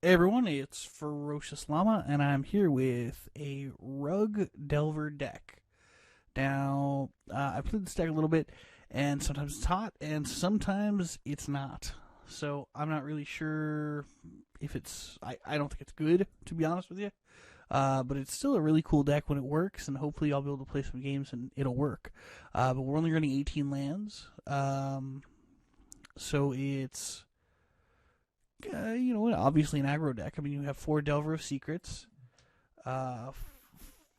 Hey everyone, it's Ferocious Llama, and I'm here with a Rug Delver deck. Now, I played this deck a little bit, and sometimes it's hot, and sometimes it's not. So I'm not really sure if it's. I don't think it's good, to be honest with you. But it's still a really cool deck when it works, and hopefully I'll be able to play some games and it'll work. But we're only running 18 lands, so it's obviously an aggro deck. I mean, you have 4 Delver of Secrets, 4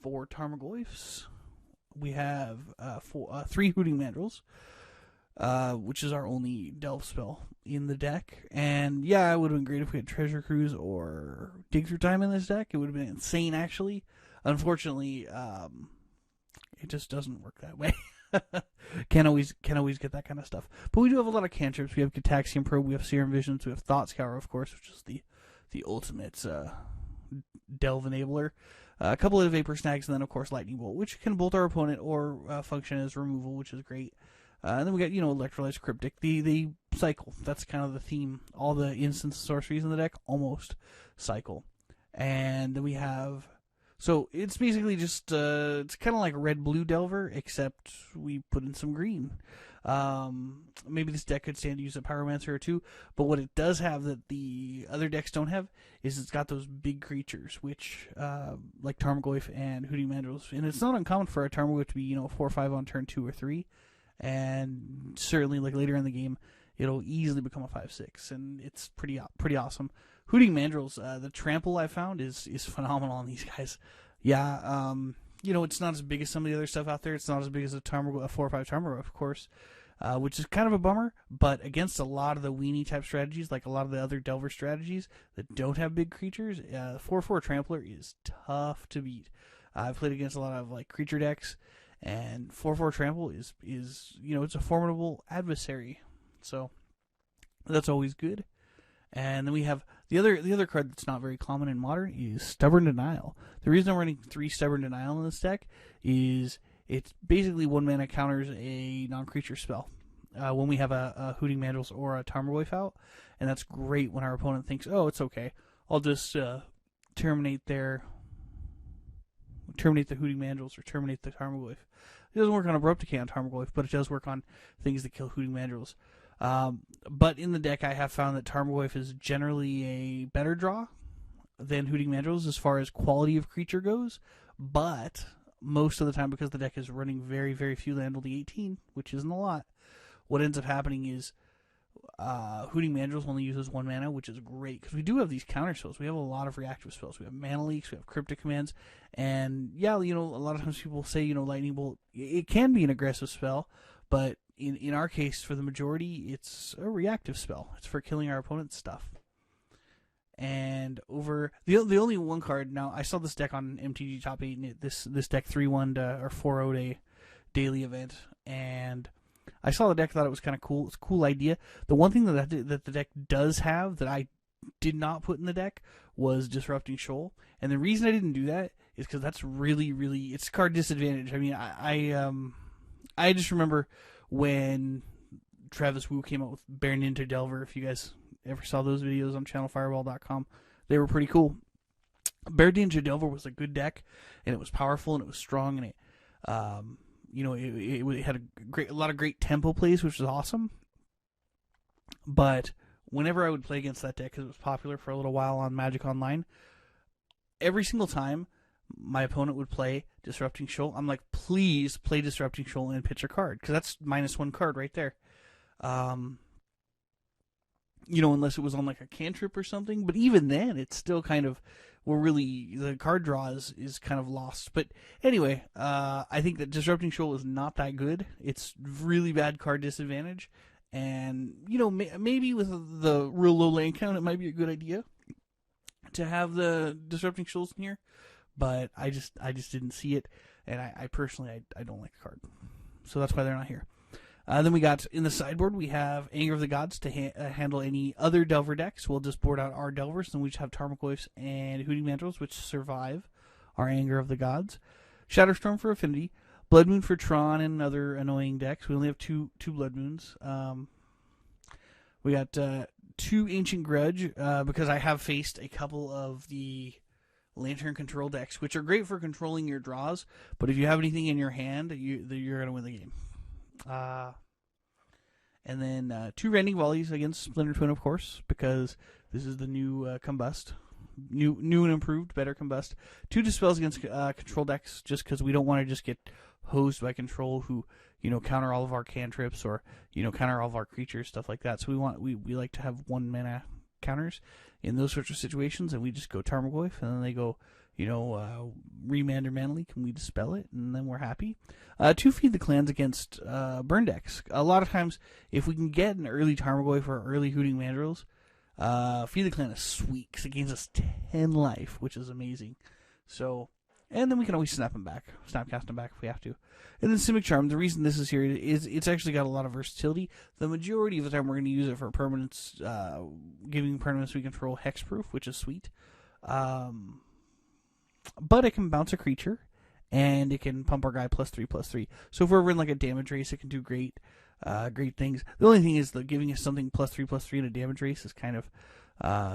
Tarmogoyfs. We have 3 Hooting Mandrills, which is our only Delve spell in the deck. And yeah, it would have been great if we had Treasure Cruise or Dig Through Time in this deck. It would have been insane, actually. Unfortunately, it just doesn't work that way. Can't always get that kind of stuff. But we do have a lot of cantrips. We have Cataxian Probe, we have Serum Visions, we have Thought Scour, of course, which is the ultimate delve enabler. A couple of Vapor Snags, and then of course Lightning Bolt, which can bolt our opponent or function as removal, which is great. And then we got Electrolyze, Cryptic. They cycle. That's kind of the theme. All the instance sorceries in the deck almost cycle. And then we have. So it's basically just, it's kind of like red-blue Delver, except we put in some green. Maybe this deck could stand to use a Pyromancer or 2, but what it does have that the other decks don't have is it's got those big creatures, which, like Tarmogoyf and Hooting Mandrills. And it's not uncommon for a Tarmogoyf to be, 4 or 5 on turn 2 or 3, and certainly, like, later in the game, it'll easily become a 5/6, and it's pretty awesome. Hooting Mandrills, the trample I found is phenomenal on these guys. Yeah, it's not as big as some of the other stuff out there. It's not as big as a 4 or 5 Tarmogoyf, of course, which is kind of a bummer. But against a lot of the weenie type strategies, like a lot of the other Delver strategies that don't have big creatures, 4/4 Trampler is tough to beat. I've played against a lot of like creature decks, and 4/4 Trample is it's a formidable adversary. So that's always good. And then we have the other card that's not very common in Modern is Stubborn Denial. The reason I'm running 3 Stubborn Denial in this deck is it's basically 1 mana counters a non-creature spell when we have a Hooting Mandrills or a Tarmogoyf out, and that's great when our opponent thinks, oh, it's okay, I'll just terminate the Hooting Mandrills or terminate the Tarmogoyf. It doesn't work on Abrupt Decay on Tarmogoyf, but it does work on things that kill Hooting Mandrills. But in the deck, I have found that Tarmogoyf is generally a better draw than Hooting Mandrills as far as quality of creature goes. But most of the time, because the deck is running very, very few land, only 18, which isn't a lot, what ends up happening is Hooting Mandrills only uses 1 mana, which is great because we do have these counter spells. We have a lot of reactive spells. We have Mana Leaks, we have Cryptic Commands, and yeah, a lot of times people say, Lightning Bolt, it can be an aggressive spell, but in our case, for the majority, it's a reactive spell. It's for killing our opponent's stuff. And over the only one card now, I saw this deck on MTG Top 8, and this deck 3-1 or 4-0 day daily event, and I saw the deck, thought it was kind of cool. It's a cool idea. The one thing that the deck does have that I did not put in the deck was Disrupting Shoal, and the reason I didn't do that is because that's really, really, it's card disadvantage. I mean, I just remember when Travis Wu came out with Bear Ninja Delver. If you guys ever saw those videos on channelfireball.com, they were pretty cool. Bear Ninja Delver was a good deck, and it was powerful, and it was strong, and it had a lot of great tempo plays, which was awesome. But whenever I would play against that deck, because it was popular for a little while on Magic Online, every single time my opponent would play Disrupting Shoal, I'm like, please play Disrupting Shoal and pitch a card, because that's -1 card right there. Unless it was on like a cantrip or something, but even then, it's still kind of, the card draw is kind of lost. But anyway, I think that Disrupting Shoal is not that good. It's really bad card disadvantage, and maybe with the real low land count, it might be a good idea to have the Disrupting Shoals in here. But I just didn't see it, and I personally I don't like the card, so that's why they're not here. Then we got in the sideboard, we have Anger of the Gods to handle any other Delver decks. We'll just board out our Delvers, and we just have Tarmogoyfs and Hooting Mandrills, which survive our Anger of the Gods. Shatterstorm for Affinity, Blood Moon for Tron and other annoying decks. We only have two Blood Moons. We got 2 Ancient Grudge because I have faced a couple of the Lantern control decks, which are great for controlling your draws, but if you have anything in your hand, you're going to win the game. And then 2 Rending Volleys against Splinter Twin, of course, because this is the new Combust. New and improved, better Combust. 2 Dispels against control decks, just because we don't want to just get hosed by control who, counter all of our cantrips or, counter all of our creatures, stuff like that. So we like to have 1 mana counters in those sorts of situations, and we just go Tarmogoyf, and then they go, Remand or Mana Leak, and we dispel it, and then we're happy. 2 Feed the Clans against burn decks. A lot of times, if we can get an early Tarmogoyf or early Hooting Mandrills, Feed the Clan is sweet because it gains us 10 life, which is amazing. So, and then we can always snapcast them back if we have to. And then Simic Charm, the reason this is here is it's actually got a lot of versatility. The majority of the time we're going to use it for permanents, giving permanents we control hexproof, which is sweet. But it can bounce a creature, and it can pump our guy +3/+3. So if we're in like a damage race, it can do great things. The only thing is that giving us something +3/+3 in a damage race is kind of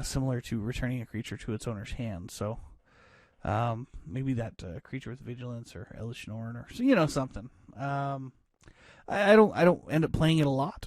similar to returning a creature to its owner's hand. So maybe that creature with vigilance or Elish Norn or something. I don't end up playing it a lot,